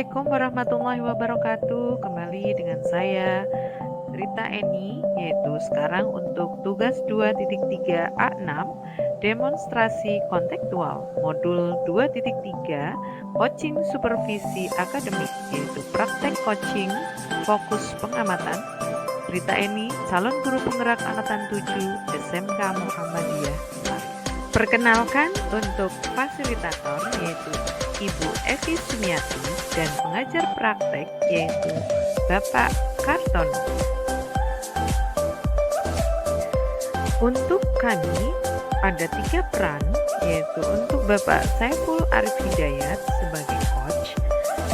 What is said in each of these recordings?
Assalamualaikum warahmatullahi wabarakatuh. Kembali dengan saya Rita Eni, yaitu sekarang untuk tugas 2.3 A6 demonstrasi kontekstual modul 2.3 coaching supervisi akademik, yaitu praktek coaching fokus pengamatan. Rita Eni, calon guru penggerak angkatan 7 SMK Muhammadiyah. Perkenalkan untuk fasilitator yaitu Ibu Evi Sumiati dan pengajar praktek yaitu Bapak Karton. Untuk kami ada 3 peran, yaitu untuk Bapak Saiful Arif Hidayat sebagai coach,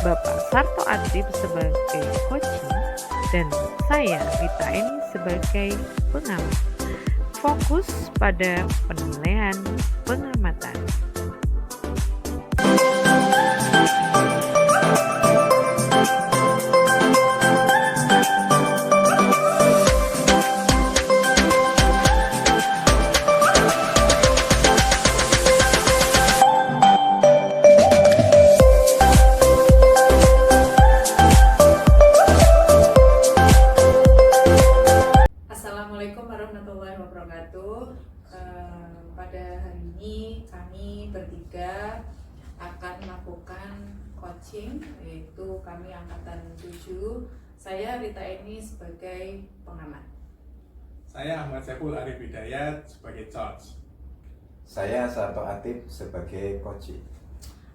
Bapak Sarto Adib sebagai coaching, dan saya Rita Eni sebagai pengamat. Fokus pada penilaian pengamatan. Assalamualaikum warahmatullahi wabarakatuh. Pada hari ini kami bertiga akan melakukan coaching, yaitu kami angkatan 7. Saya Rita Eni sebagai pengamat. Saya Ahmad Saiful Arif Hidayat sebagai coach. Saya Sarto Atib sebagai coach.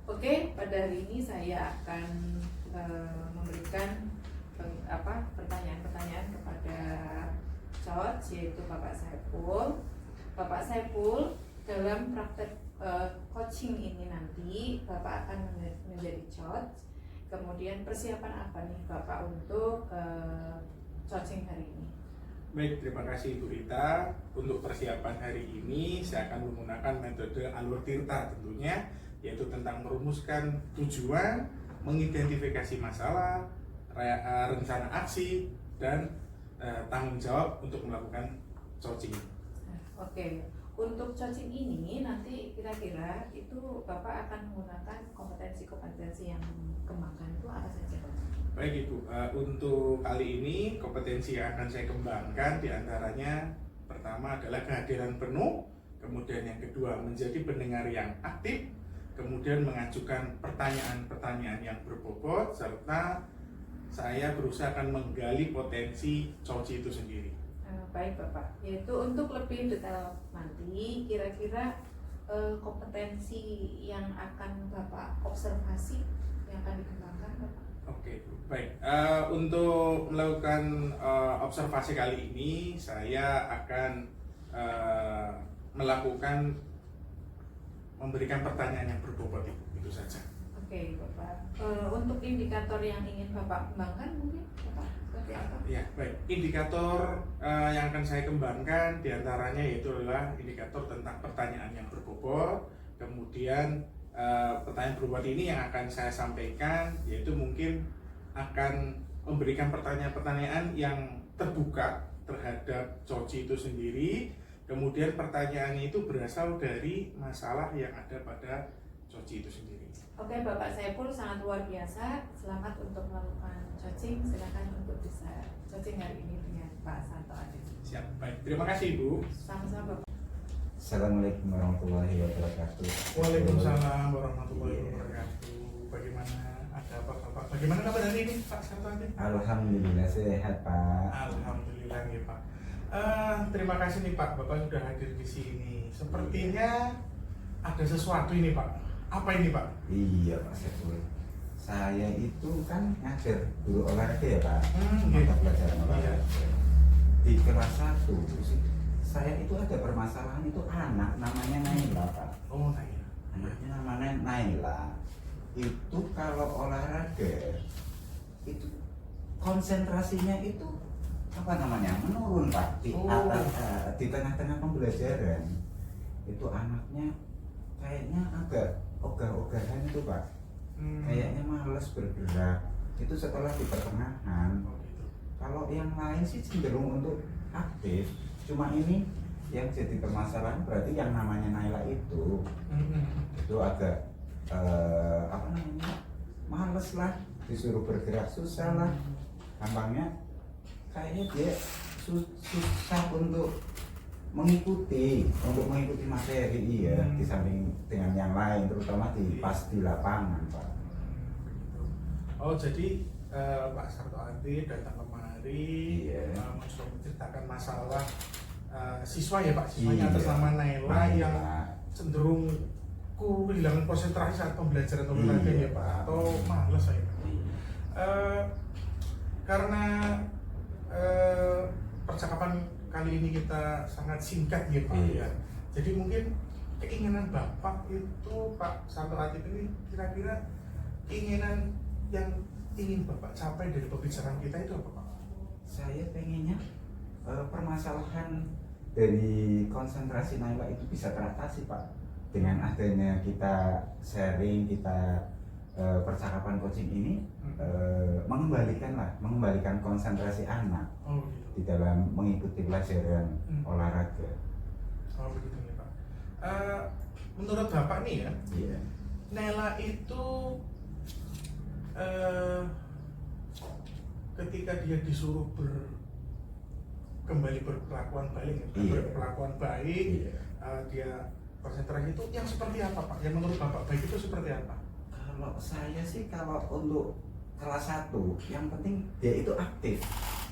Oke, pada hari ini saya akan memberikan pertanyaan-pertanyaan kepada coach, yaitu Bapak Saiful. Bapak Saiful, dalam praktek coaching ini nanti Bapak akan menjadi coach. Kemudian persiapan apa nih Bapak untuk coaching hari ini? Baik, terima kasih Ibu Rita. Untuk persiapan hari ini saya akan menggunakan metode Alur Tirta tentunya, yaitu tentang merumuskan tujuan, mengidentifikasi masalah, rencana aksi, dan tanggung jawab untuk melakukan coaching. Oke, untuk coaching ini nanti kira-kira itu Bapak akan menggunakan kompetensi-kompetensi yang kembangkan itu apa saja Pak? Baik Ibu, untuk kali ini kompetensi yang akan saya kembangkan diantaranya pertama adalah kehadiran penuh, kemudian yang kedua menjadi pendengar yang aktif, kemudian mengajukan pertanyaan-pertanyaan yang berbobot, serta saya berusaha akan menggali potensi coach itu sendiri. Baik Bapak, yaitu untuk lebih detail nanti kira-kira kompetensi yang akan Bapak observasi yang akan dikembangkan Bapak. Oke, baik. Untuk melakukan observasi kali ini saya akan memberikan pertanyaan yang berbobot itu saja. Oke Bapak, untuk indikator yang ingin Bapak kembangkan mungkin Bapak seperti apa? Ya, baik. Indikator yang akan saya kembangkan diantaranya yaitu adalah indikator tentang pertanyaan yang berbobot. Kemudian pertanyaan berbobot ini yang akan saya sampaikan yaitu mungkin akan memberikan pertanyaan-pertanyaan yang terbuka terhadap coach itu sendiri. Kemudian pertanyaannya itu berasal dari masalah yang ada pada coach itu sendiri. Oke Bapak Saiful, sangat luar biasa. Selamat untuk melakukan coaching. Silakan untuk bisa coaching hari ini dengan Pak Sarto Adib. Siap, baik. Terima kasih Ibu. Sama-sama Bapak. Assalamualaikum warahmatullahi wabarakatuh. Waalaikumsalam warahmatullahi wabarakatuh. Bagaimana ada apa Bapak? Bagaimana kabar hari ini Pak Sarto Adib? Alhamdulillah sehat Pak. Alhamdulillah ya Pak. Terima kasih nih Pak, Bapak sudah hadir di sini. Sepertinya ada sesuatu ini Pak. Apa ini Pak? Iya Pak Saiful. Saya itu kan ngajar guru olahraga ya Pak. Gitu. Mata pelajaran olahraga. Iya. Di kelas 1 saya itu ada permasalahan itu anak namanya Naila Pak. Oh, nah iya. Anaknya namanya Naila. Itu kalau olahraga itu konsentrasinya itu apa namanya menurun Pak di di tengah-tengah pembelajaran. Itu anaknya kayaknya agak ogah-ogahan itu Pak. Kayaknya malas bergerak. Itu setelah di pertengahan. Oh, gitu. Kalau yang lain sih cenderung untuk aktif. Cuma ini yang jadi permasalahan berarti yang namanya Naila itu agak apa namanya males lah disuruh bergerak susah lah. Gampangnya kayaknya dia susah untuk mengikuti materi, iya, di samping dengan yang lain, terutama pas di lapangan, Pak. Oh, jadi Pak Sarto Adi datang kemari, Iya. menceritakan masalah siswa ya Pak, siswanya atas Iya. nama Naila yang Naila. cenderung kehilangan konsentrasi saat pembelajaran olahraga Iya, ya Pak, Pak. atau malas saya Pak. Iya. Karena percakapan kali ini kita sangat singkat ya Pak, Iya. ya. Jadi mungkin keinginan Bapak itu Pak Sarto Adi ini kira-kira keinginan yang ingin Bapak capai dari pembicaraan kita itu apa Pak? Saya pengennya permasalahan dari konsentrasi Naila itu bisa teratasi, Pak, dengan adanya kita sharing, kita percakapan coaching ini mengembalikan konsentrasi anak Oh gitu. di dalam mengikuti pelajaran olahraga. Oh begitu ya Pak. Menurut Bapak nih ya, Iya. Naila itu ketika dia disuruh kembali berkelakuan baik, Iya. berkelakuan baik, Iya. dia konsentrasi itu yang seperti apa Pak? Yang menurut Bapak baik itu seperti apa? Kalau saya sih kalau untuk kelas 1 yang penting dia itu aktif.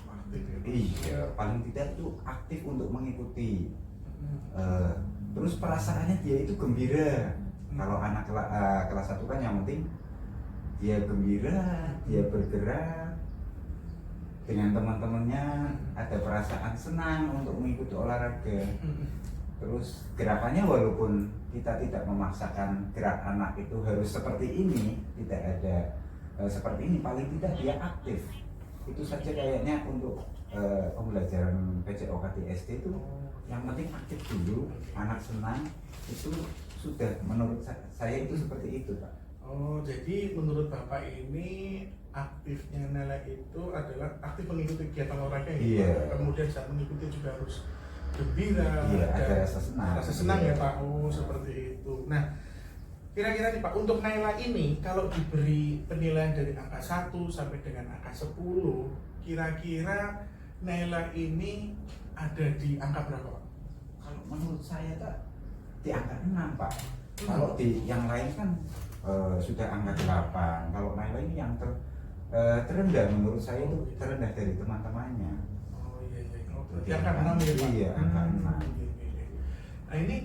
Aktif ya, Pak? Iya, paling tidak itu aktif untuk mengikuti. Hmm. Terus perasaannya dia itu gembira. Kalau anak kelas 1 kan yang penting dia gembira, dia bergerak dengan teman-temannya, ada perasaan senang untuk mengikuti olahraga. Terus gerakannya walaupun kita tidak memaksakan gerak anak itu harus seperti ini, tidak ada seperti ini, paling tidak dia aktif. Itu saja kayaknya untuk pembelajaran PJOK di SD itu yang penting aktif dulu, anak senang, itu sudah menurut saya itu seperti itu, Pak. Oh, jadi menurut Bapak ini aktifnya Naila itu adalah aktif mengikuti kegiatan olahraga ya? Iya. Kemudian saat mengikuti juga harus gembira, Iya, ada dan rasa senang. rasa senang Iya. ya Pak. Oh, seperti itu. Nah, kira-kira nih Pak, untuk Naila ini kalau diberi penilaian dari angka 1 sampai dengan angka 10, kira-kira Naila ini ada di angka berapa Pak? Kalau menurut saya tak di angka 6, Pak. Kalau di yang lain kan sudah angka 8. Kalau Naila ini yang terendah menurut saya itu terendah dari teman-temannya. Oh iya iya. Oh, berarti Jadi angka 6 ya Pak? Iya, angka 6. Iya, iya, iya. Nah ini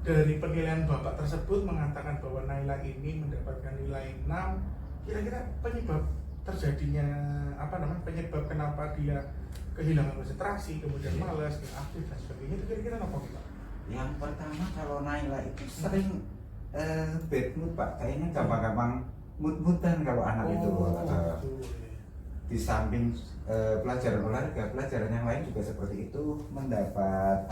dari penilaian Bapak tersebut mengatakan bahwa Naila ini mendapatkan nilai 6. Kira-kira penyebab terjadinya penyebab kenapa dia kehilangan konsentrasi, kemudian malas, aktif dan sebagainya itu kira-kira apa Pak? Yang pertama kalau Naila itu sering bad mood, Pak. Kayaknya gampang-gampang mood-moodan kalau anak itu. Betul. Di samping pelajaran olahraga, pelajaran yang lain juga seperti itu, mendapat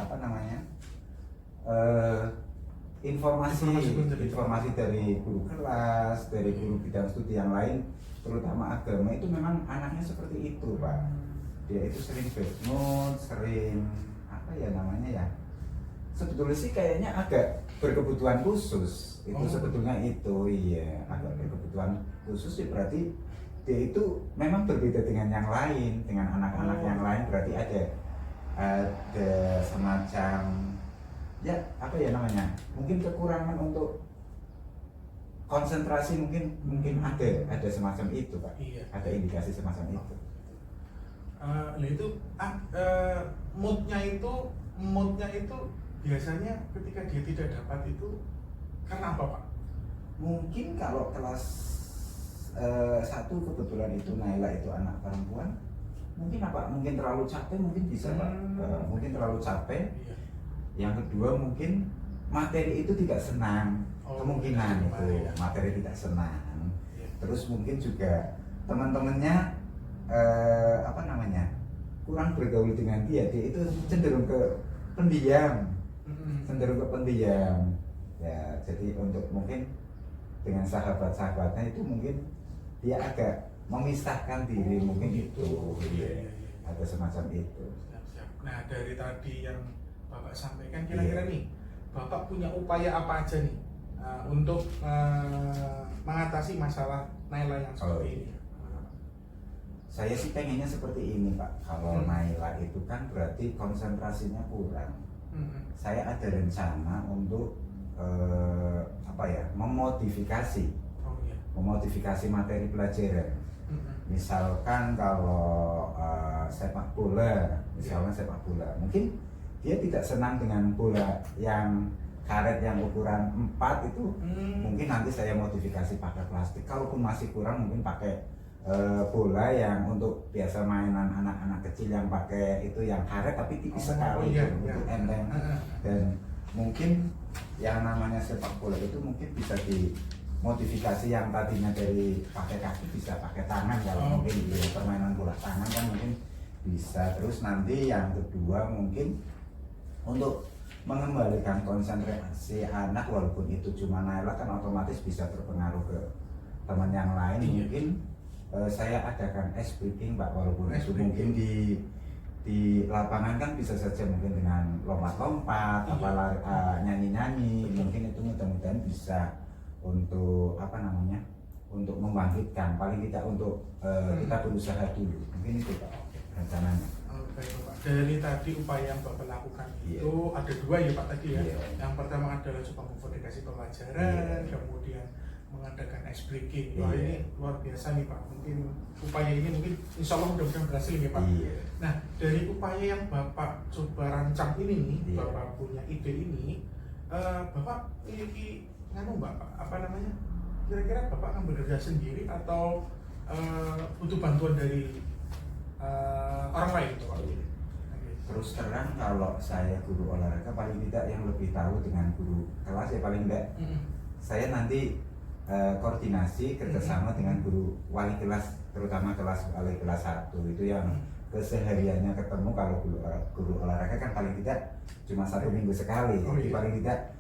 informasi dari guru kelas, dari guru bidang studi yang lain, terutama agama, itu memang anaknya seperti itu, Pak. Dia itu sering bad mood, sering sebetulnya sih kayaknya agak berkebutuhan khusus. Itu sebetulnya itu, iya, agak berkebutuhan khusus sih, berarti dia itu memang berbeda dengan yang lain, dengan anak-anak yang lain, berarti ada semacam mungkin kekurangan untuk konsentrasi, mungkin ada semacam itu, Pak. Iya. Ada indikasi semacam itu. Moodnya itu biasanya ketika dia tidak dapat itu karena apa Pak? Mungkin kalau kelas 1 kebetulan itu Naila itu anak perempuan, mungkin terlalu capek, mungkin bisa Pak. Mungkin terlalu capek. Iya. Yang kedua mungkin materi itu tidak senang, kemungkinan itu materi tidak senang. Iya. Terus mungkin juga teman-temannya kurang bergaul dengan dia itu cenderung ke pendiam. Ya, jadi untuk mungkin dengan sahabat-sahabatnya itu mungkin dia agak memisahkan diri, mungkin itu. Iya. Ada semacam itu. Siap. Nah dari tadi yang Bapak sampaikan, kira-kira nih Bapak punya upaya apa aja nih untuk mengatasi masalah Naila yang seperti ini? Saya sih pengennya seperti ini Pak. Kalau Naila itu kan berarti konsentrasinya kurang. Saya ada rencana untuk memodifikasi materi pelajaran. Misalkan kalau sepak bola, mungkin dia tidak senang dengan bola yang karet yang ukuran 4 itu, mungkin nanti saya modifikasi pakai plastik. Kalaupun masih kurang, mungkin pakai bola yang untuk biasa mainan anak-anak kecil yang pakai itu yang karet tapi tipis sekali, untuk enteng. Dan mungkin yang namanya sepak bola itu mungkin bisa dimodifikasi, yang tadinya dari pakai kaki bisa pakai tangan. Kalau mungkin di permainan bola tangan kan mungkin bisa. Terus nanti yang kedua mungkin untuk mengembalikan konsentrasi anak, walaupun itu cuma Naila kan otomatis bisa terpengaruh ke teman yang lain. Mungkin saya adakan ice breaking Pak, walaupun itu mungkin di lapangan kan bisa saja mungkin dengan lompat-lompat, nyanyi-nyanyi. Mungkin itu mudah-mudahan bisa untuk untuk membangkitkan, paling tidak untuk kita berusaha dulu. Mungkin itu Pak rencananya. Baik Pak, dari tadi upaya yang Bapak lakukan itu ada 2 ya Pak tadi ya. Yang pertama adalah coba memverifikasi pelajaran, kemudian mengadakan ice breaking. Wah ini luar biasa nih Pak. Mungkin upaya ini mungkin insya Allah mudah-mudahan berhasil ya Pak. Nah, dari upaya yang Bapak coba rancang ini nih, Bapak punya ide ini, Bapak memiliki kira-kira Bapak akan bekerja sendiri atau butuh bantuan dari orang lain gitu Pak? Terus terang kalau saya guru olahraga, paling tidak yang lebih tahu dengan guru kelas ya paling tidak saya nanti koordinasi kerjasama dengan guru wali kelas, terutama kelas wali kelas 1 itu yang kesehariannya ketemu. Kalau guru olahraga kan paling tidak cuma 1 minggu sekali, jadi paling tidak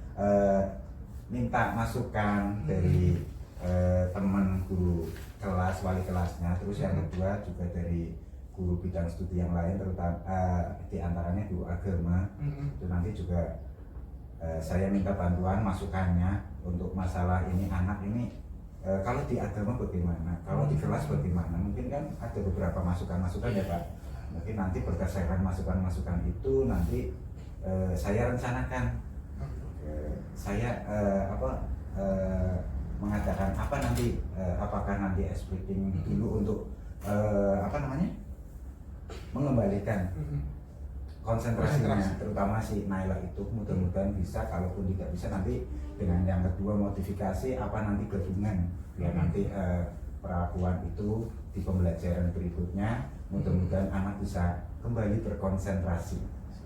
minta masukan dari teman guru kelas, wali kelasnya. Terus yang kedua juga dari guru bidang studi yang lain, terutama diantaranya guru agama. Itu nanti juga saya minta bantuan masukannya untuk masalah ini, anak ini kalau di agama bagaimana, kalau di kelas bagaimana. Mungkin kan ada beberapa masukan-masukan ya Pak. Mungkin nanti berdasarkan masukan-masukan itu nanti saya rencanakan saya mengadakan apa nanti, apakah nanti ice breaking dulu untuk mengembalikan konsentrasinya, terutama si Naila itu. Mudah-mudahan bisa. Kalaupun tidak bisa, nanti dengan yang kedua modifikasi nanti gabungan ya, nanti perlakuan itu di pembelajaran berikutnya. Mudah-mudahan anak bisa kembali berkonsentrasi.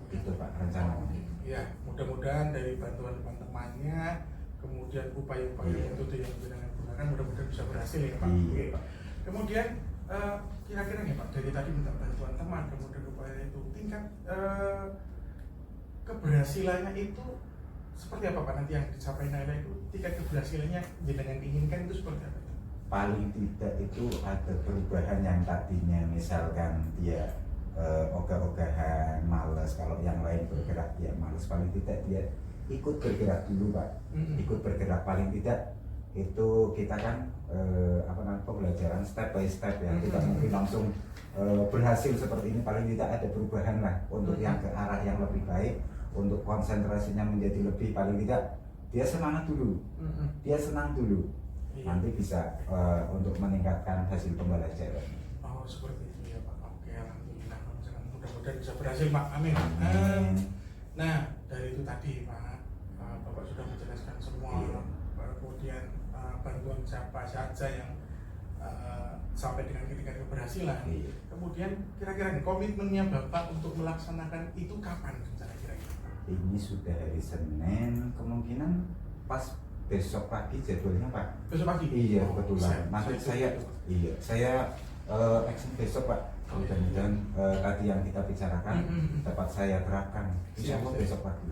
Itu Pak rencananya. Ya, mudah-mudahan dari bantuan teman-temannya, kemudian upaya-upaya itu yang gunakan, mudah-mudahan bisa berhasil ya Pak. Kemudian kira-kira nih Pak, dari tadi minta bantuan teman, kemudian upaya itu, tingkat keberhasilannya itu seperti apa Pak? Nanti yang dicapai Naila itu tingkat keberhasilannya jenengan inginkan itu seperti apa? Paling tidak itu ada perubahan yang tadinya misalkan dia ogah-ogahan, malas, kalau yang lain bergerak dia malas, paling tidak dia ikut bergerak dulu Pak. Ikut bergerak, paling tidak itu kita kan pembelajaran step by step ya, kita mungkin langsung berhasil seperti ini. Paling tidak ada perubahan lah untuk yang ke arah yang lebih baik, untuk konsentrasinya menjadi lebih, paling tidak dia semangat dulu, dia senang dulu, nanti bisa untuk meningkatkan hasil pembelajaran. Oh seperti itu ya Pak. Oke, alhamdulillah, mudah-mudahan bisa berhasil Pak. Amin. Nah dari itu tadi Pak, Bapak sudah menjelaskan semua. Kemudian bantuan siapa saja yang sampai dengan tingkat keberhasilan. Kemudian kira-kira nih komitmennya Bapak untuk melaksanakan itu kapan kira-kira? Ini sudah hari Senin, kemungkinan pas besok pagi jadwalnya Pak. Besok pagi? Iya kebetulan. Nanti saya action besok Pak. Mudah-mudahan tadi yang kita bicarakan dapat saya terapkan. Insya Allah besok pagi.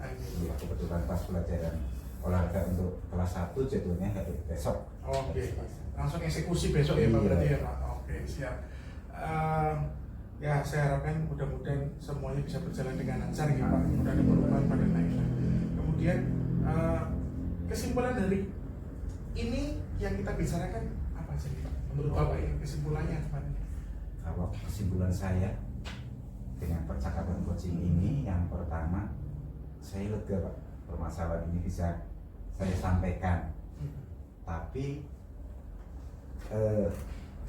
Iya kebetulan pas pelajaran olahraga untuk kelas 1 jadwalnya hari besok. Oke. Langsung eksekusi besok ya Pak berarti ya Pak. Oke, siap. Ya saya harapkan mudah-mudahan semuanya bisa berjalan dengan lancar ya Pak. Mudah ada perubahan pada Naila. Kemudian kesimpulan dari ini yang kita bicarakan apa sih Pak? Menurut Bapak ya kesimpulannya apa? Kalau kesimpulan saya dengan percakapan coaching ini, yang pertama saya lega Pak, permasalahan ini bisa saya sampaikan. Tapi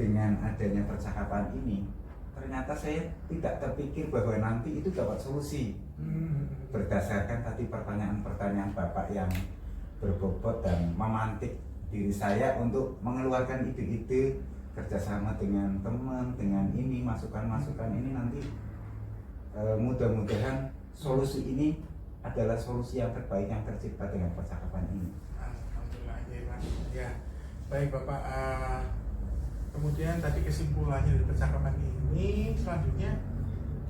dengan adanya percakapan ini, ternyata saya tidak terpikir bahwa nanti itu dapat solusi berdasarkan tadi pertanyaan-pertanyaan Bapak yang berbobot dan memantik diri saya untuk mengeluarkan ide-ide kerjasama dengan teman, dengan ini masukan-masukan ini nanti mudah-mudahan solusi ini adalah solusi yang terbaik yang tercipta dengan percakapan ini. Alhamdulillah ya Mas. Ya, baik Bapak. Kemudian tadi kesimpulannya dari percakapan ini, selanjutnya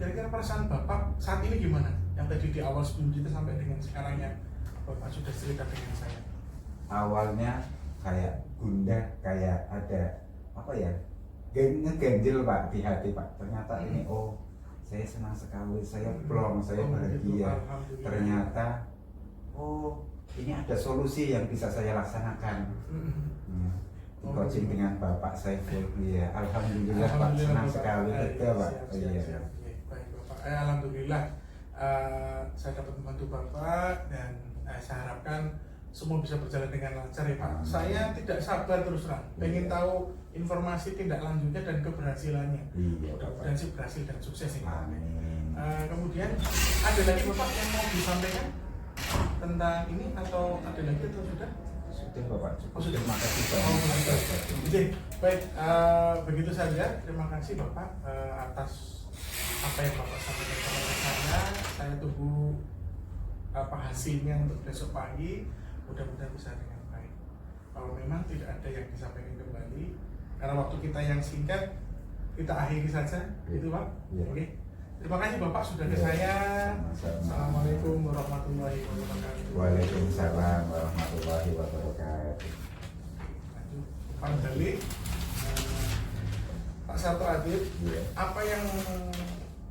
kira-kira perasaan Bapak saat ini gimana? Yang tadi di awal sebelum kita sampai dengan sekarang yang Bapak sudah cerita dengan saya. Awalnya kayak gundah, kayak ada apa ya, ngeganjel Pak di hati Pak. Ternyata ini saya senang sekali, saya plong, saya bahagia. Ternyata ini ada solusi yang bisa saya laksanakan. Di coaching dengan Bapak Saiful, ya alhamdulillah Pak, senang sekali lega Pak. Iya. Baik Bapak, alhamdulillah saya dapat membantu Bapak dan saya harapkan semua bisa berjalan dengan lancar ya Pak. Saya tidak sabar terus terang, pengen tahu informasi tindak lanjutnya dan keberhasilannya. Iya, mudah-mudahan sih berhasil dan sukses ini. Amin. Kemudian ada lagi Bapak yang mau disampaikan tentang ini atau ada lagi atau sudah? Sudah Bapak, cukup. Oh, sudah. Terima kasih Oke, baik. Begitu saja. Terima kasih Bapak atas apa yang Bapak sampaikan kepada saya. Saya tunggu apa hasilnya untuk besok pagi. Mudah-mudahan bisa dengan baik. Kalau memang tidak ada yang disampaikan kembali, karena waktu kita yang singkat, kita akhiri saja, gitu Pak. Ya. Oke. Terima kasih Bapak sudah ke Ya. saya. Sama-sama. Assalamualaikum warahmatullahi wabarakatuh. Waalaikumsalam warahmatullahi wabarakatuh. Lanjut, Pak Gali, Pak Sarto Adib, Iya. apa yang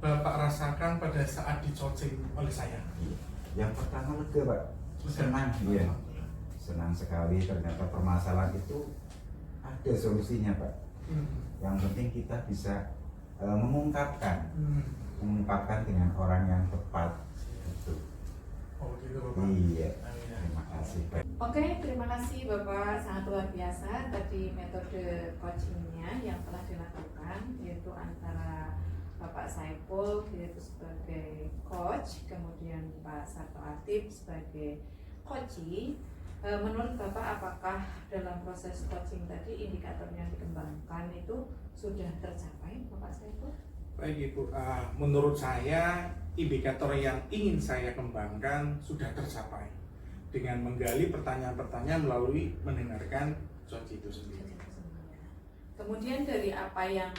Bapak rasakan pada saat di-coaching oleh saya? Yang pertama lega Pak, senang, iya. Senang sekali, ternyata permasalahan itu ada solusinya Pak. Yang penting kita bisa mengungkapkan dengan orang yang tepat. Gitu. Oh gitu Bapak. Iya. Amin. Terima kasih Pak. Oke, terima kasih Bapak, sangat luar biasa tadi metode coachingnya yang telah dilakukan, yaitu antara Bapak Saiful yaitu sebagai coach, kemudian Pak Sarto Atib sebagai coachee. Menurut Bapak, apakah dalam proses coaching tadi indikator yang dikembangkan itu sudah tercapai, Bapak Saiful? Baik Ibu, menurut saya indikator yang ingin saya kembangkan sudah tercapai dengan menggali pertanyaan-pertanyaan melalui mendengarkan coach itu sendiri. Kemudian dari apa yang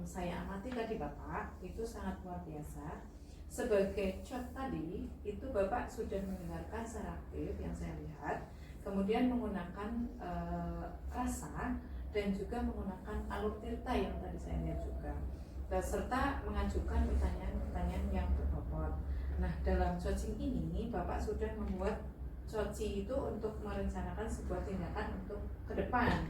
saya amati tadi Bapak, itu sangat luar biasa. Sebagai coach tadi, itu Bapak sudah mendengarkan secara aktif yang saya lihat, kemudian menggunakan rasa dan juga menggunakan alur tirta yang tadi saya lihat juga, serta mengajukan pertanyaan-pertanyaan yang berbobot. Nah, dalam coaching ini Bapak sudah membuat coaching itu untuk merencanakan sebuah tindakan untuk ke depan.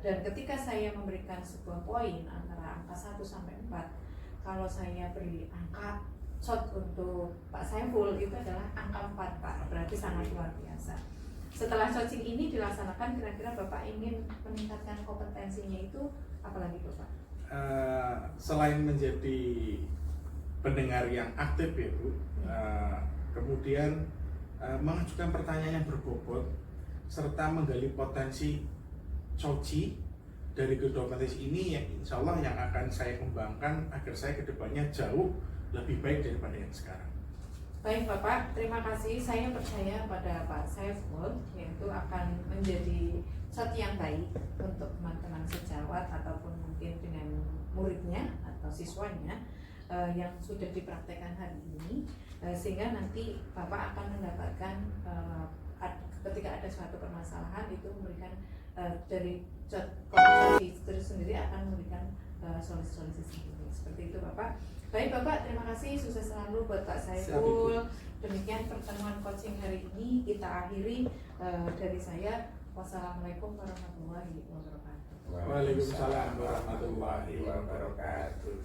Dan ketika saya memberikan sebuah poin antara angka 1 sampai 4, kalau saya beri angka shot untuk Pak Saiful itu adalah angka 4 Pak, berarti sangat luar biasa. Setelah coaching ini dilaksanakan, kira-kira Bapak ingin meningkatkan kompetensinya itu apalagi Bapak? Selain menjadi pendengar yang aktif ya Bu, kemudian mengajukan pertanyaan yang berbobot serta menggali potensi coachee dari kedua potensi ini yang insya Allah yang akan saya kembangkan agar saya kedepannya jauh lebih baik daripada yang sekarang. Baik Bapak, terima kasih. Saya percaya pada Pak Saiful yaitu akan menjadi coach yang baik untuk teman-teman sejawat ataupun mungkin dengan muridnya atau siswanya yang sudah dipraktekkan hari ini, sehingga nanti Bapak akan mendapatkan ketika ada suatu permasalahan itu memberikan dari coach itu sendiri akan memberikan solusi-solusi sendiri. Seperti itu Bapak. Baik Bapak, terima kasih, sukses selalu buat Pak Saiful. Demikian pertemuan coaching hari ini kita akhiri. Dari saya, Wassalamualaikum warahmatullahi wabarakatuh. Waalaikumsalam warahmatullahi wabarakatuh.